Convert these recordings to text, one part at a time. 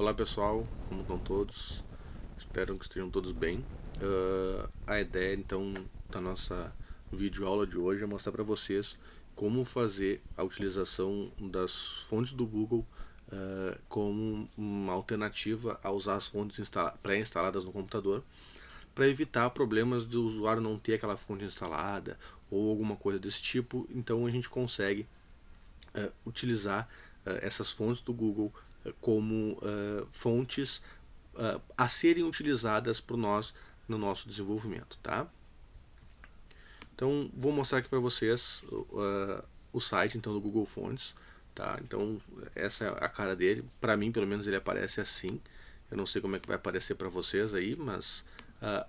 Olá pessoal, como estão todos? Espero que estejam todos bem. A ideia então da nossa videoaula de hoje é mostrar para vocês como fazer a utilização das fontes do Google como uma alternativa a usar as fontes pré-instaladas no computador, para evitar problemas do usuário não ter aquela fonte instalada ou alguma coisa desse tipo. Então a gente consegue utilizar essas fontes do Google como fontes a serem utilizadas por nós no nosso desenvolvimento, tá? Então vou mostrar aqui para vocês o site então do Google Fonts, tá? Então essa é a cara dele. Para mim, pelo menos, ele aparece assim. Eu não sei como é que vai aparecer para vocês aí, mas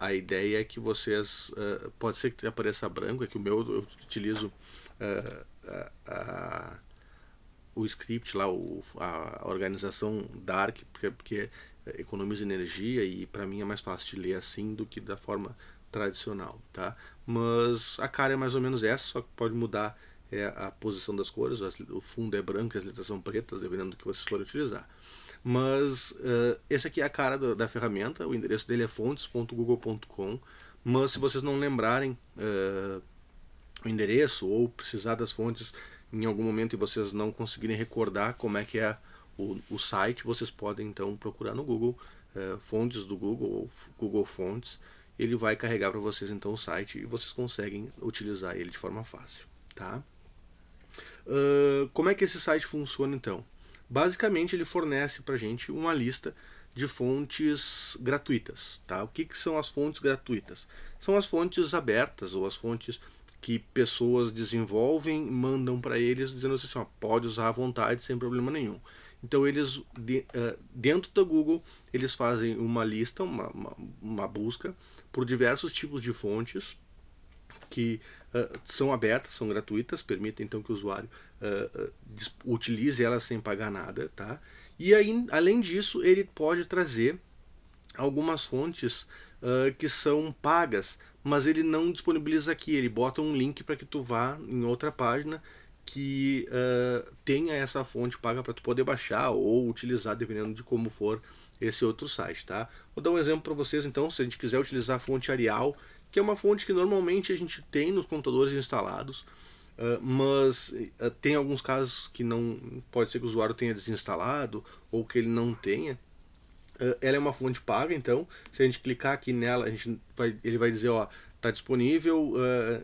a ideia é que vocês pode ser que apareça branco, é que o meu eu utilizo o script lá, a organização Dark, porque economiza energia e para mim é mais fácil de ler assim do que da forma tradicional, tá? Mas a cara é mais ou menos essa, só que pode mudar a posição das cores, o fundo é branco e as letras são pretas, dependendo do que vocês forem utilizar. Mas esse aqui é a cara da ferramenta, o endereço dele é fontes.google.com, mas se vocês não lembrarem o endereço ou precisar das fontes em algum momento e vocês não conseguirem recordar como é que é o site, vocês podem então procurar no Google fontes do Google ou Google Fontes. Ele vai carregar para vocês então o site e vocês conseguem utilizar ele de forma fácil, tá? Como é que esse site funciona então? Basicamente ele fornece para a gente uma lista de fontes gratuitas, tá? O que são as fontes gratuitas? São as fontes abertas ou as fontes que pessoas desenvolvem, mandam para eles dizendo assim, ó, pode usar à vontade sem problema nenhum. Então eles dentro da Google eles fazem uma lista, uma busca por diversos tipos de fontes que são abertas, são gratuitas, permitem então que o usuário utilize elas sem pagar nada, tá? E aí, além disso, ele pode trazer algumas fontes que são pagas, mas ele não disponibiliza aqui, ele bota um link para que tu vá em outra página que tenha essa fonte paga para tu poder baixar ou utilizar, dependendo de como for esse outro site, tá? Vou dar um exemplo para vocês então, se a gente quiser utilizar a fonte Arial, que é uma fonte que normalmente a gente tem nos computadores instalados, mas tem alguns casos que não pode ser que o usuário tenha desinstalado ou que ele não tenha. Ela é uma fonte paga, então se a gente clicar aqui nela, ele vai dizer, ó, está disponível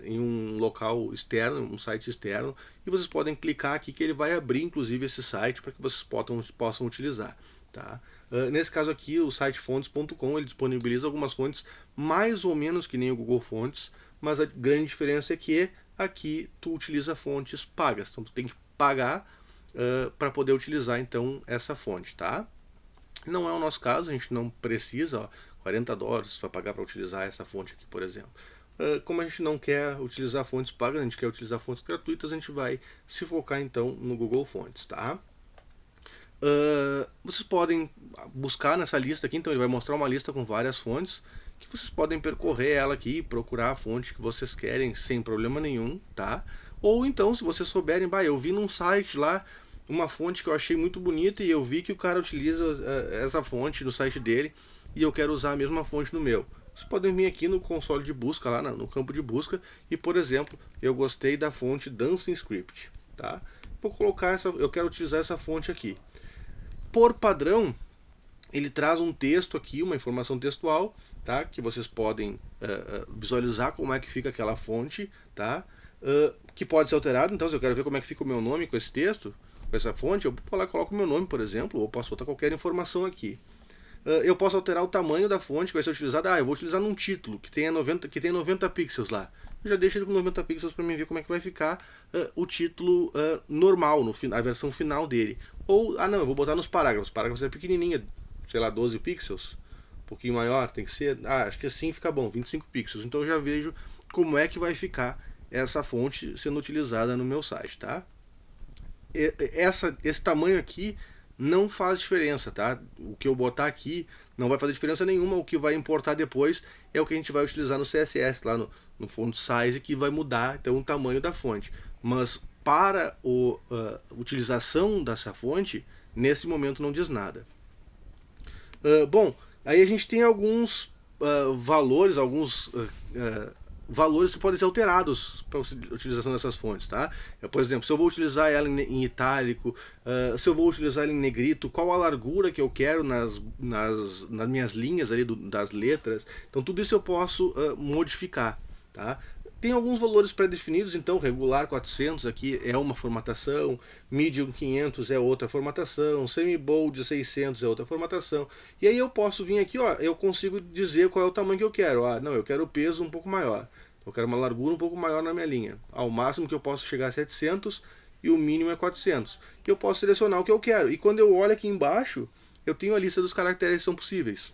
em um local externo, um site externo, e vocês podem clicar aqui que ele vai abrir inclusive esse site para que vocês possam utilizar, tá? Nesse caso aqui, o site fontes.com ele disponibiliza algumas fontes mais ou menos que nem o Google Fontes, mas a grande diferença é que aqui tu utiliza fontes pagas, então tu tem que pagar para poder utilizar então essa fonte, tá? Não é o nosso caso, a gente não precisa, ó, $40 vai pagar para utilizar essa fonte aqui, por exemplo. Como a gente não quer utilizar fontes pagas, a gente quer utilizar fontes gratuitas, a gente vai se focar então no Google Fontes, tá? Vocês podem buscar nessa lista aqui, então ele vai mostrar uma lista com várias fontes, que vocês podem percorrer ela aqui e procurar a fonte que vocês querem sem problema nenhum, tá? Ou então, se vocês souberem, bah, eu vi num site lá uma fonte que eu achei muito bonita e eu vi que o cara utiliza essa fonte no site dele e eu quero usar a mesma fonte no meu. Vocês podem vir aqui no console de busca, lá no campo de busca, e por exemplo, eu gostei da fonte Dancing Script, tá? Vou colocar eu quero utilizar essa fonte aqui. Por padrão, ele traz um texto aqui, uma informação textual, tá? Que vocês podem visualizar como é que fica aquela fonte, tá? Que pode ser alterado, então se eu quero ver como é que fica o meu nome com esse texto, com essa fonte, eu vou lá e coloco o meu nome, por exemplo, ou posso botar qualquer informação aqui. Eu posso alterar o tamanho da fonte que vai ser utilizada. Eu vou utilizar num título que tem 90 pixels lá. Eu já deixo ele com 90 pixels para mim ver como é que vai ficar o título normal, a versão final dele. Ou, não, eu vou botar nos parágrafos. Parágrafos é pequenininha, sei lá, 12 pixels. Um pouquinho maior, tem que ser. Acho que assim fica bom, 25 pixels. Então eu já vejo como é que vai ficar essa fonte sendo utilizada no meu site, tá? Esse tamanho aqui não faz diferença, tá? O que eu botar aqui não vai fazer diferença nenhuma. O que vai importar depois é o que a gente vai utilizar no CSS, lá no font size, que vai mudar então o tamanho da fonte. Mas para a utilização dessa fonte, nesse momento não diz nada. Bom, aí a gente tem alguns valores, valores que podem ser alterados para a utilização dessas fontes, tá? Por exemplo, se eu vou utilizar ela em itálico, se eu vou utilizar ela em negrito, qual a largura que eu quero nas minhas linhas ali das letras. Então tudo isso eu posso modificar, tá? Tem alguns valores pré-definidos, então regular 400 aqui é uma formatação, medium 500 é outra formatação, semi-bold 600 é outra formatação. E aí eu posso vir aqui, ó, eu consigo dizer qual é o tamanho que eu quero. Ah, não, eu quero o peso um pouco maior. Eu quero uma largura um pouco maior na minha linha. Ao máximo que eu posso chegar a 700 e o mínimo é 400. E eu posso selecionar o que eu quero. E quando eu olho aqui embaixo, eu tenho a lista dos caracteres que são possíveis,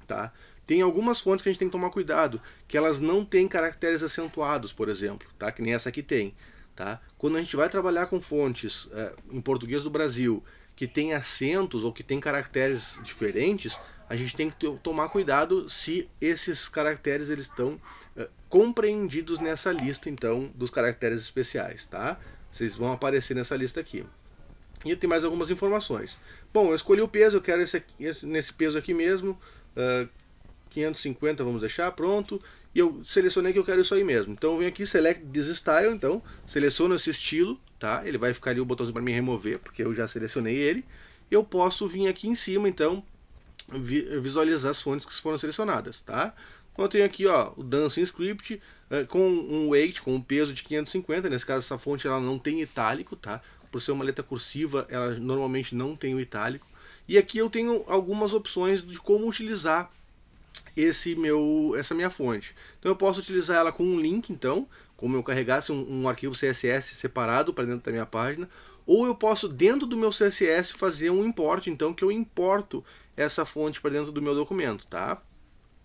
tá? Tem algumas fontes que a gente tem que tomar cuidado, que elas não têm caracteres acentuados, por exemplo, tá? Que nem essa aqui tem, tá? Quando a gente vai trabalhar com fontes em português do Brasil que tem acentos ou que tem caracteres diferentes, a gente tem que tomar cuidado se esses caracteres eles estão compreendidos nessa lista, então, dos caracteres especiais, tá? Vocês vão aparecer nessa lista aqui. E tem mais algumas informações. Bom, eu escolhi o peso, eu quero nesse peso aqui mesmo. 550 vamos deixar, pronto. E eu selecionei que eu quero isso aí mesmo. Então eu venho aqui, Select this style, então seleciono esse estilo, tá? Ele vai ficar ali o botãozinho para me remover, porque eu já selecionei ele. Eu posso vir aqui em cima, então, visualizar as fontes que foram selecionadas, tá? Então eu tenho aqui, ó, o Dancing Script com um weight, com um peso de 550. Nesse caso essa fonte ela não tem itálico, tá? Por ser uma letra cursiva, ela normalmente não tem o itálico. E aqui eu tenho algumas opções de como utilizar essa minha fonte. Então eu posso utilizar ela com um link, então, como eu carregasse um arquivo CSS separado para dentro da minha página, ou eu posso dentro do meu CSS fazer um import, então que eu importo essa fonte para dentro do meu documento, tá?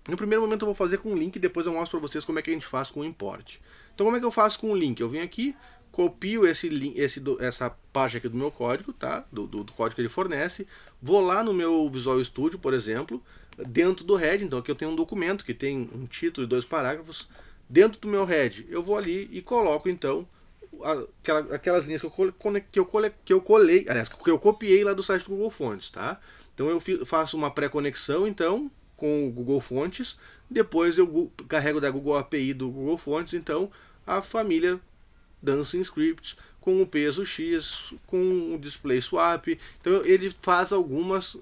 No primeiro momento eu vou fazer com um link, depois eu mostro para vocês como é que a gente faz com o import. Então como é que eu faço com o link? Eu venho aqui, copio essa parte aqui do meu código, tá? Do código que ele fornece, vou lá no meu Visual Studio, por exemplo, dentro do head, então aqui eu tenho um documento que tem um título e 2 parágrafos. Dentro do meu head eu vou ali e coloco então aquelas linhas que eu colei, aliás, que eu copiei lá do site do Google Fontes, tá? Então eu faço uma pré-conexão então com o Google Fontes, depois eu carrego da Google API do Google Fontes, então a família Dancing Scripts com o peso X, com o display swap. Então ele faz algumas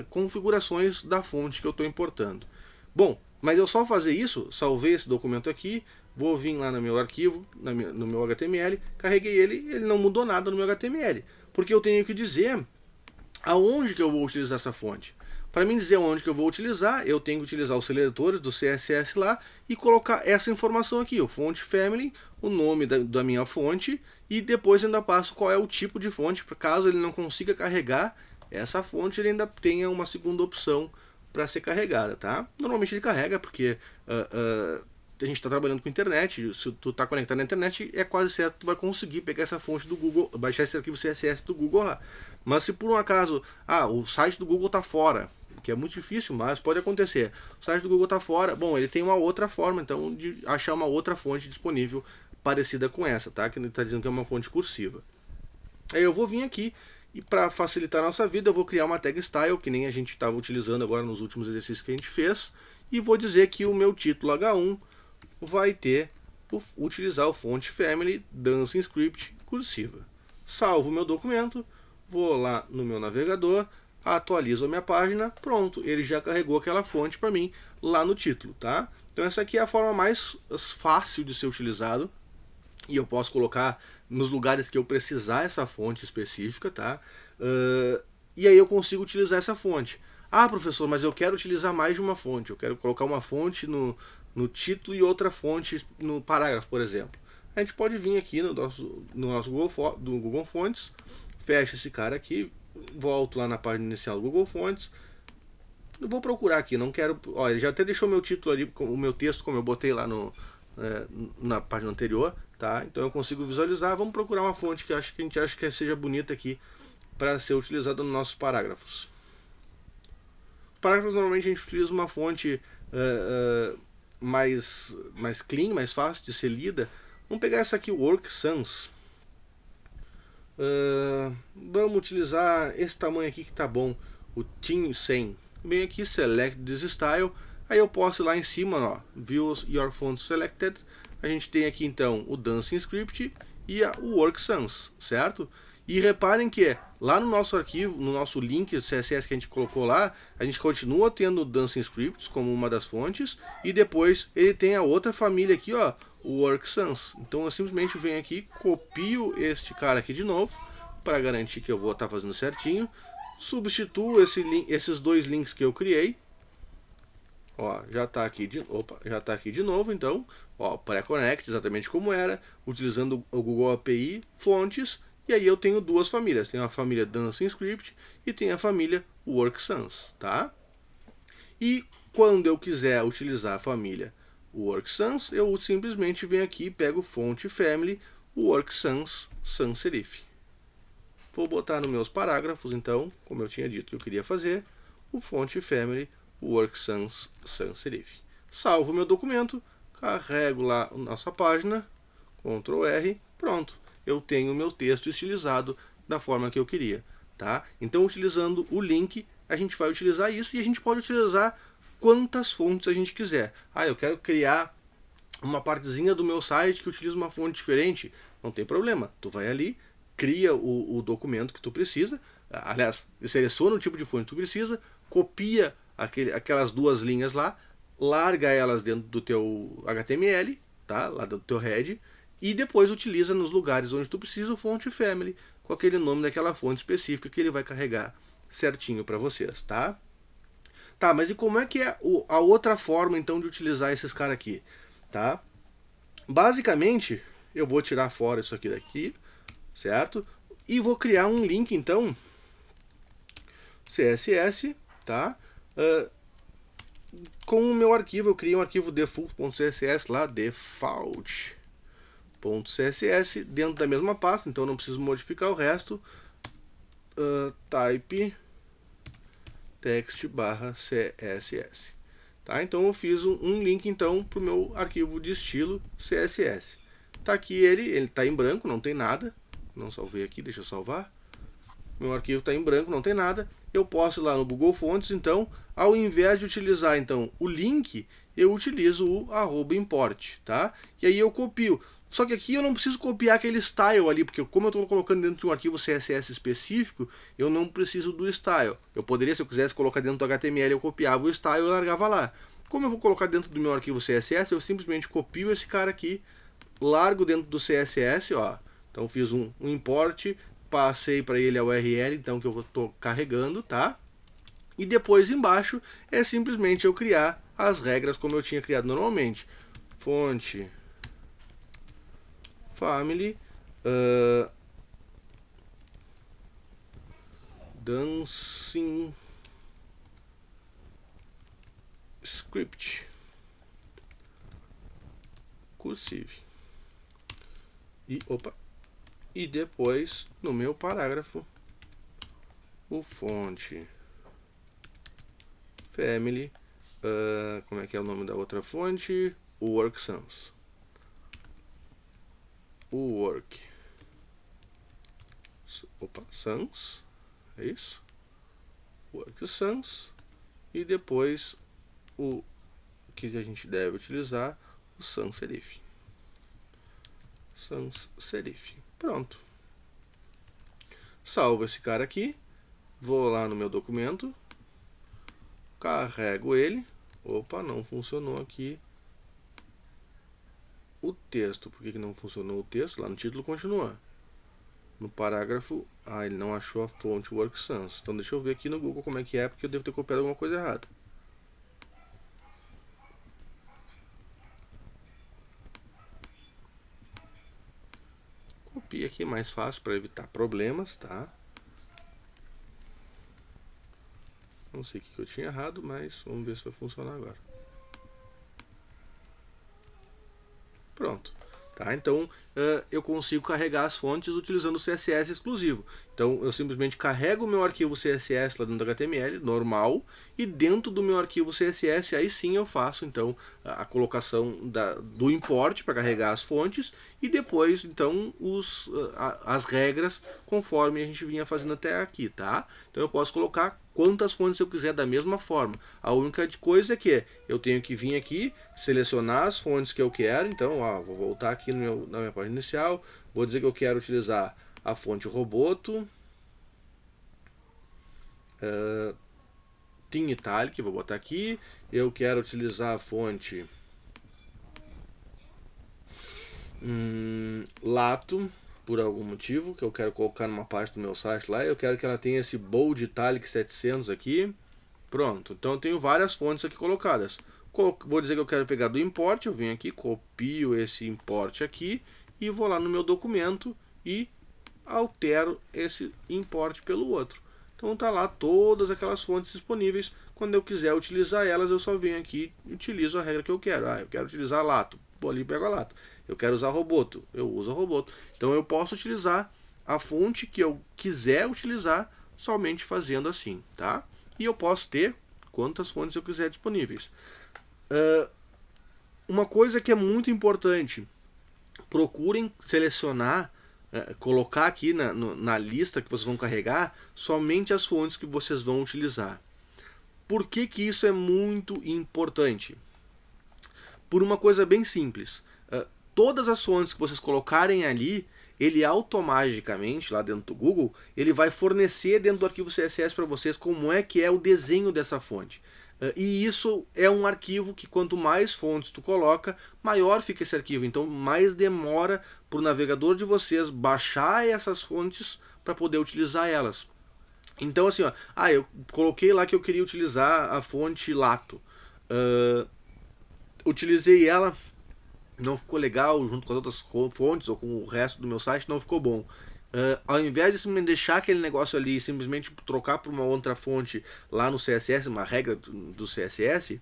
configurações da fonte que eu estou importando. Bom, mas eu só fazer isso, salvei esse documento aqui, vou vir lá no meu arquivo, no meu HTML, carreguei ele não mudou nada no meu HTML, porque eu tenho que dizer aonde que eu vou utilizar essa fonte. Para mim dizer onde que eu vou utilizar, eu tenho que utilizar os seletores do CSS lá e colocar essa informação aqui, o font family, o nome da minha fonte, e depois ainda passo qual é o tipo de fonte, caso ele não consiga carregar essa fonte, ele ainda tenha uma segunda opção para ser carregada, tá? Normalmente ele carrega porque a gente está trabalhando com internet, se tu está conectado na internet, é quase certo que tu vai conseguir pegar essa fonte do Google, baixar esse arquivo CSS do Google lá. Mas se por um acaso, o site do Google está fora, que é muito difícil, mas pode acontecer. O site do Google está fora, bom, ele tem uma outra forma, então, de achar uma outra fonte disponível parecida com essa, tá? Que ele está dizendo que é uma fonte cursiva. Aí eu vou vir aqui e para facilitar a nossa vida, eu vou criar uma tag style, que nem a gente estava utilizando agora nos últimos exercícios que a gente fez, e vou dizer que o meu título H1 vai utilizar o font family Dancing Script cursiva. Salvo o meu documento, vou lá no meu navegador, atualizo a minha página, pronto, ele já carregou aquela fonte para mim lá no título, tá? Então essa aqui é a forma mais fácil de ser utilizado e eu posso colocar nos lugares que eu precisar essa fonte específica, tá? E aí eu consigo utilizar essa fonte. Ah, professor, mas eu quero utilizar mais de uma fonte, eu quero colocar uma fonte no título e outra fonte no parágrafo, por exemplo. A gente pode vir aqui no nosso Google Fontes, fecha esse cara aqui, volto lá na página inicial do Google Fontes, eu vou procurar aqui, não quero, ó, ele já até deixou meu título ali, o meu texto como eu botei lá na página anterior, tá? Então eu consigo visualizar, vamos procurar uma fonte que a gente acha que seja bonita aqui para ser utilizada nos nossos parágrafos. Parágrafos normalmente a gente utiliza uma fonte mais clean, mais fácil de ser lida. Vamos pegar essa aqui, Work Sans. Vamos utilizar esse tamanho aqui que tá bom, o Team 100. venho aqui, Select this style, aí eu posso ir lá em cima, ó, View your font selected, a gente tem aqui então o Dancing Script e o Work Sans, certo? E reparem que lá no nosso arquivo, no nosso link CSS que a gente colocou lá, a gente continua tendo o Dancing Scripts como uma das fontes, e depois ele tem a outra família aqui, ó, o Work Sans. Então eu simplesmente venho aqui, copio este cara aqui de novo, para garantir que eu vou estar fazendo certinho, substituo esses dois links que eu criei, ó, já está aqui de novo, então, ó, pré-connect, exatamente como era, utilizando o Google API, fontes, e aí eu tenho duas famílias, tem a família Dancing Script e tem a família Work Sans, tá? E quando eu quiser utilizar a família Work Sans, eu simplesmente venho aqui, pego fonte family, Work Sans, sans serif. Vou botar nos meus parágrafos, então, como eu tinha dito que eu queria fazer, o fonte family, Work Sans, sans serif. Salvo meu documento, carrego lá a nossa página, Ctrl R, pronto. Eu tenho o meu texto estilizado da forma que eu queria, tá? Então, utilizando o link, a gente vai utilizar isso e a gente pode utilizar quantas fontes a gente quiser. Ah, eu quero criar uma partezinha do meu site que utiliza uma fonte diferente. Não tem problema, tu vai ali, cria o documento que tu precisa, aliás, seleciona o tipo de fonte que tu precisa, copia aquelas duas linhas lá, larga elas dentro do teu HTML, tá? Lá do teu head, e depois utiliza nos lugares onde tu precisa o fonte family, com aquele nome daquela fonte específica que ele vai carregar certinho para vocês, tá? Tá, mas e como é que é a outra forma então de utilizar esses caras aqui, tá? Basicamente, eu vou tirar fora isso aqui daqui, certo? E vou criar um link então, CSS, tá? Com o meu arquivo, eu criei um arquivo default.css lá, default.css, dentro da mesma pasta, então não preciso modificar o resto. Type text barra css, tá? Então eu fiz um link então para o meu arquivo de estilo CSS. Tá aqui ele tá em branco, não tem nada. Não salvei aqui, deixa eu salvar. Meu arquivo está em branco, não tem nada. Eu posso ir lá no Google Fontes, então, ao invés de utilizar então o link, eu utilizo o @import, tá? E aí eu copio. Só que aqui eu não preciso copiar aquele style ali, porque como eu estou colocando dentro de um arquivo CSS específico, eu não preciso do style. Eu poderia, se eu quisesse colocar dentro do HTML, eu copiava o style e largava lá. Como eu vou colocar dentro do meu arquivo CSS, eu simplesmente copio esse cara aqui, largo dentro do CSS, ó. Então fiz um import, passei para ele a URL, então que eu estou carregando, tá? E depois embaixo é simplesmente eu criar as regras como eu tinha criado normalmente. Fonte family, dancing script, cursive. E depois, no meu parágrafo, o fonte family, como é que é o nome da outra fonte? O Work Sans. O Work Sans, é isso? Work Sans. E depois o que a gente deve utilizar, o sans serif. Sans serif. Pronto. Salvo esse cara aqui, vou lá no meu documento, carrego ele. Opa, não funcionou aqui o texto. Por que não funcionou o texto? Lá no título continua. No parágrafo, ele não achou a fonte Work Sans. Então deixa eu ver aqui no Google como é que é, porque eu devo ter copiado alguma coisa errada. Copia aqui mais fácil para evitar problemas, tá? Não sei o que eu tinha errado, mas vamos ver se vai funcionar agora. Pronto. Tá? Então, eu consigo carregar as fontes utilizando o CSS exclusivo. Então, eu simplesmente carrego o meu arquivo CSS lá dentro do HTML, normal, e dentro do meu arquivo CSS, aí sim eu faço então a colocação do import para carregar as fontes, e depois, então, as regras conforme a gente vinha fazendo até aqui, tá? Então, eu posso colocar quantas fontes eu quiser da mesma forma. A única coisa é que eu tenho que vir aqui, selecionar as fontes que eu quero. Então, vou voltar aqui na minha página inicial, vou dizer que eu quero utilizar a fonte Roboto, Thin Italic, vou botar aqui. Eu quero utilizar a fonte Lato, por algum motivo, que eu quero colocar numa parte do meu site lá. Eu quero que ela tenha esse Bold Italic 700 aqui. Pronto, então eu tenho várias fontes aqui colocadas. Vou dizer que eu quero pegar do import, eu venho aqui, copio esse import aqui e vou lá no meu documento e altero esse import pelo outro. Então tá lá todas aquelas fontes disponíveis. Quando eu quiser utilizar elas, eu só venho aqui e utilizo a regra que eu quero. Eu quero utilizar Lato, vou ali e pego a Lato. Eu quero usar Roboto, eu uso a Roboto. Então eu posso utilizar a fonte que eu quiser utilizar somente fazendo assim, tá? E eu posso ter quantas fontes eu quiser disponíveis. Uma coisa que é muito importante, procurem selecionar, colocar aqui na lista que vocês vão carregar somente as fontes que vocês vão utilizar. Por que que isso é muito importante? Por uma coisa bem simples. Todas as fontes que vocês colocarem ali, ele automaticamente, lá dentro do Google, ele vai fornecer dentro do arquivo CSS para vocês como é que é o desenho dessa fonte. E isso é um arquivo que quanto mais fontes tu coloca, maior fica esse arquivo. Então mais demora para o navegador de vocês baixar essas fontes para poder utilizar elas. Então assim, eu coloquei lá que eu queria utilizar a fonte Lato. Utilizei ela, não ficou legal junto com as outras fontes ou com o resto do meu site, não ficou bom. Ao invés de simplesmente deixar aquele negócio ali e simplesmente trocar para uma outra fonte lá no CSS, uma regra do CSS,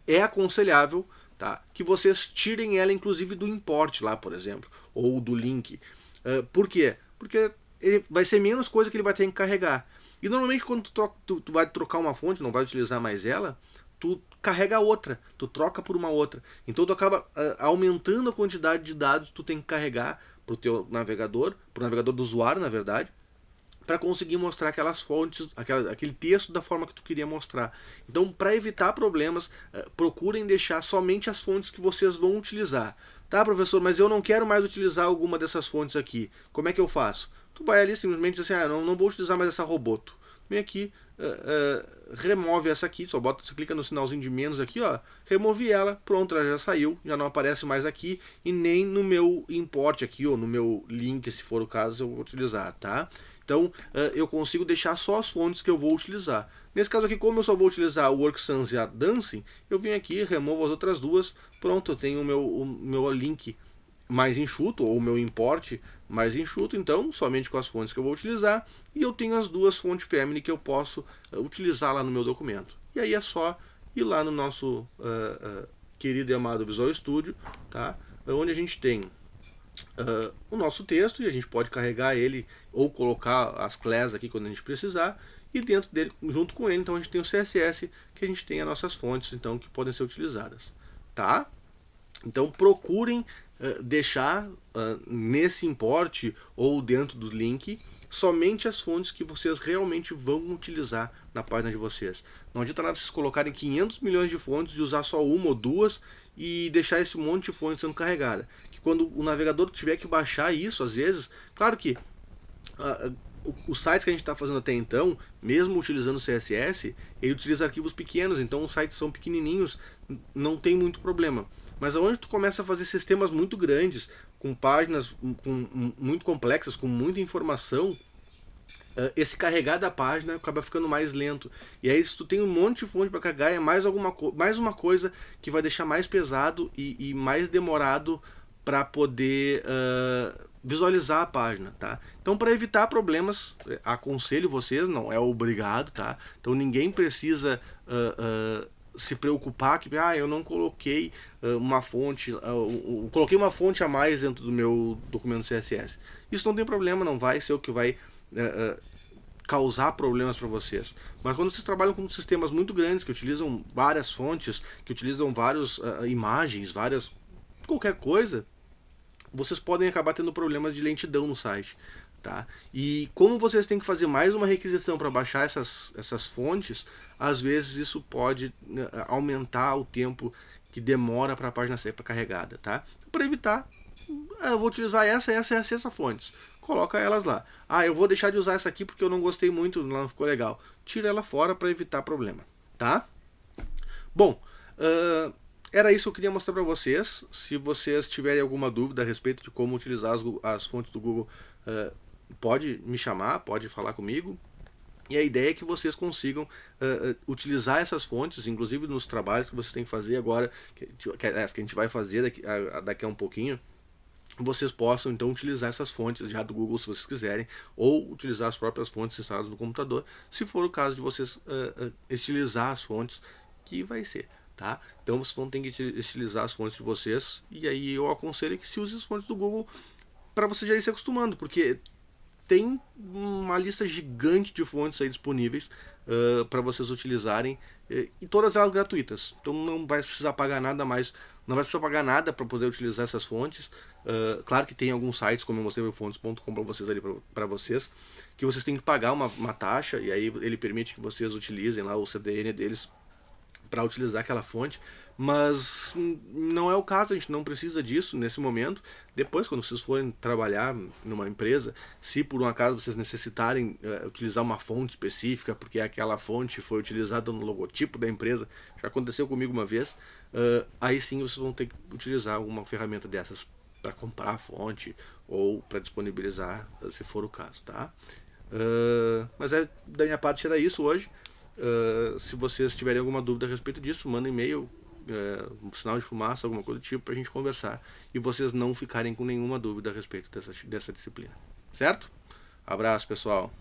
é aconselhável, tá, que vocês tirem ela inclusive do import lá, por exemplo, ou do link. Por quê? Porque ele vai ser menos coisa que ele vai ter que carregar. E normalmente quando tu vai trocar uma fonte, não vai utilizar mais ela, tu carrega outra, tu troca por uma outra. Então tu acaba aumentando a quantidade de dados que tu tem que carregar para o teu navegador, para o navegador do usuário, na verdade, para conseguir mostrar aquelas fontes, aquele texto da forma que tu queria mostrar. Então, para evitar problemas, procurem deixar somente as fontes que vocês vão utilizar. Tá, professor, mas eu não quero mais utilizar alguma dessas fontes aqui. Como é que eu faço? Tu vai ali simplesmente diz assim, não vou utilizar mais essa Roboto. Vem aqui, remove essa aqui, você clica no sinalzinho de menos aqui, remove ela, pronto, ela já saiu, já não aparece mais aqui e nem no meu import aqui, ou no meu link, se for o caso, eu vou utilizar, tá? Então, eu consigo deixar só as fontes que eu vou utilizar. Nesse caso aqui, como eu só vou utilizar o WorkSans e a Dancing, eu venho aqui, removo as outras duas, pronto, eu tenho o meu link mais enxuto, ou o meu import mais enxuto, então, somente com as fontes que eu vou utilizar, e eu tenho as duas fontes family que eu posso utilizar lá no meu documento. E aí é só ir lá no nosso querido e amado Visual Studio, tá? Onde a gente tem o nosso texto, e a gente pode carregar ele, ou colocar as classes aqui quando a gente precisar, e dentro dele, junto com ele, então a gente tem o CSS, que a gente tem as nossas fontes, então, que podem ser utilizadas, tá? Então procurem deixar nesse import ou dentro do link somente as fontes que vocês realmente vão utilizar na página de vocês. Não adianta nada vocês colocarem 500 milhões de fontes e usar só uma ou duas e deixar esse monte de fontes sendo carregada. Que quando o navegador tiver que baixar isso, às vezes, claro que os sites que a gente está fazendo até então, mesmo utilizando CSS, ele utiliza arquivos pequenos, então os sites são pequenininhos, não tem muito problema. Mas aonde tu começa a fazer sistemas muito grandes, com páginas muito complexas, com muita informação, esse carregar da página acaba ficando mais lento. E aí se tu tem um monte de fonte para carregar, é mais uma coisa que vai deixar mais pesado e mais demorado para poder visualizar a página, tá? Então, para evitar problemas, aconselho vocês, não é obrigado, tá? Então ninguém precisa se preocupar que eu não coloquei uma fonte, coloquei uma fonte a mais dentro do meu documento CSS. Isso não tem problema, não vai ser o que vai causar problemas para vocês. Mas quando vocês trabalham com sistemas muito grandes, que utilizam várias fontes, que utilizam várias imagens, qualquer coisa, vocês podem acabar tendo problemas de lentidão no site. tá? E como vocês têm que fazer mais uma requisição para baixar essas fontes, às vezes isso pode aumentar o tempo que demora para a página ser carregada, tá? Para evitar, eu vou utilizar essa fontes. Coloca elas lá. Ah, eu vou deixar de usar essa aqui porque eu não gostei muito, não ficou legal. Tira ela fora para evitar problema, tá? Bom, era isso que eu queria mostrar para vocês. Se vocês tiverem alguma dúvida a respeito de como utilizar as fontes do Google, pode me chamar, pode falar comigo. E a ideia é que vocês consigam utilizar essas fontes, inclusive nos trabalhos que vocês têm que fazer agora, que a gente vai fazer daqui a um pouquinho, vocês possam então utilizar essas fontes já do Google se vocês quiserem, ou utilizar as próprias fontes instaladas no computador, se for o caso de vocês estilizar as fontes, que vai ser, tá? Então vocês vão ter que estilizar as fontes de vocês, e aí eu aconselho que se use as fontes do Google para você já ir se acostumando, porque tem uma lista gigante de fontes aí disponíveis para vocês utilizarem, e todas elas gratuitas. Então não vai precisar pagar nada mais, não vai precisar pagar nada para poder utilizar essas fontes. Claro que tem alguns sites, como eu mostrei no fontes.com para vocês ali, para vocês, que vocês têm que pagar uma taxa, e aí ele permite que vocês utilizem lá o CDN deles para utilizar aquela fonte, mas não é o caso, a gente não precisa disso nesse momento. Depois, quando vocês forem trabalhar numa empresa, se por um acaso vocês necessitarem utilizar uma fonte específica, porque aquela fonte foi utilizada no logotipo da empresa, já aconteceu comigo uma vez, aí sim vocês vão ter que utilizar alguma ferramenta dessas para comprar a fonte ou para disponibilizar, se for o caso, tá? Mas da minha parte era isso hoje. Se vocês tiverem alguma dúvida a respeito disso, manda e-mail, um sinal de fumaça, alguma coisa do tipo, pra gente conversar e vocês não ficarem com nenhuma dúvida a respeito dessa disciplina. Certo? Abraço, pessoal.